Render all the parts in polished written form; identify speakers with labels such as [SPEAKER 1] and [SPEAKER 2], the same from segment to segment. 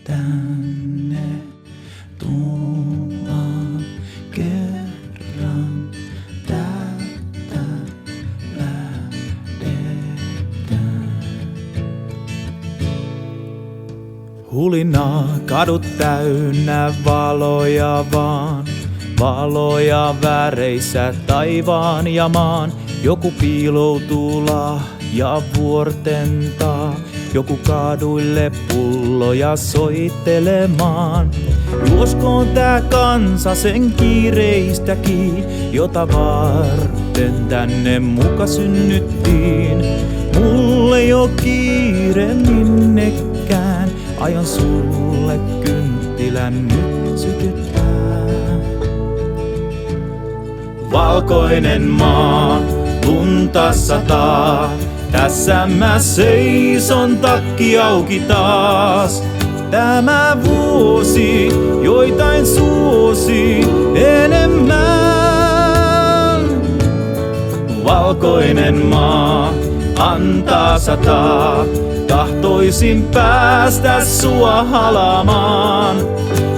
[SPEAKER 1] tänne tullaan kerran, täältä lähdetään. Hulinaa kadut täynnä valoja vaan, valoja väreissä taivaan ja maan. Joku piiloutuu lahja vuortentaa, joku kaduille pulloja soittelemaan. Juoskoon tää kansa sen kiireistäkin, jota varten tänne muka synnyttiin. Mulle ei oo kiire minnekään, aion sulle kynttilän nyt sytyttää. Valkoinen maa, lunta sataa, tässä mä seison takki auki taas. Tämä vuosi joitain suosi enemmän. Valkoinen maa antaa sataa, tahtoisin päästä sua halamaan.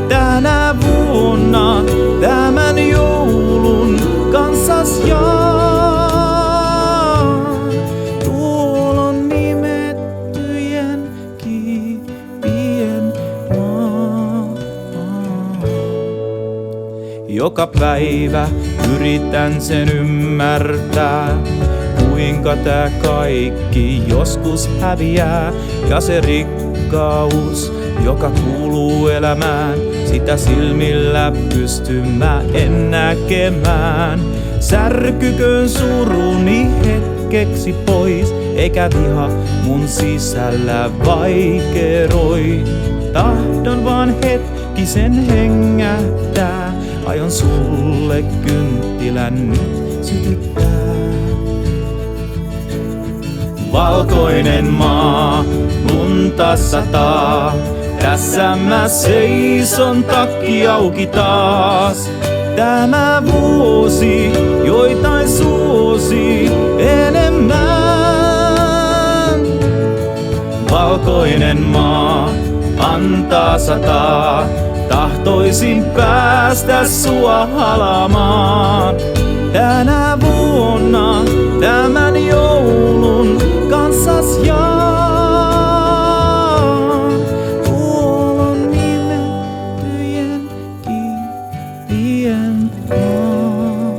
[SPEAKER 1] Tänä vuonna tämän joulun kanssas jaan. Tuolla on nimettyjen kivien maa. Joka päivä yritän sen ymmärtää, kuinka tää kaikki joskus häviää. Ja se rikkaus, joka kuuluu elämään, sitä silmillä pystyn mä en näkemään. Särkyköön suruni hetkeksi pois, eikä viha mun sisällä vaikeroi. Tahdon vaan hetkisen hengähtää, aion sulle kynttilän nyt sytyttää. Valkoinen maa, lunta sataa, tässä mä seison takki auki taas. Tämä vuosi joitain suosi enemmän. Valkoinen maa antaa sataa, tahtoisin päästä sua halamaan. Tänä vuonna tämän joulun kanssas jaan. Tuolla on nimettyjen kivien maa.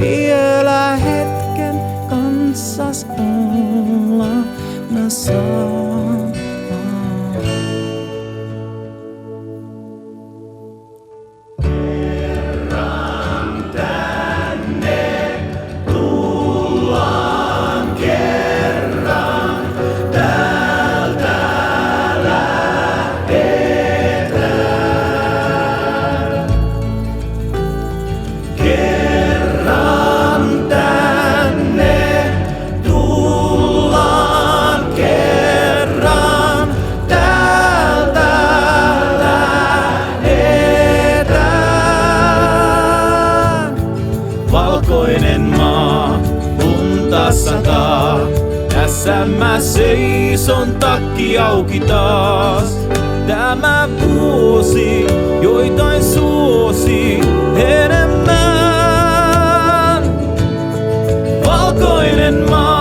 [SPEAKER 1] Vielä hetken kanssas olla mä saan. Valkoinen maa, lunta sataa, tässä mä seison takki auki taas. Tämä vuosi joitain suosi enemmän. Valkoinen maa.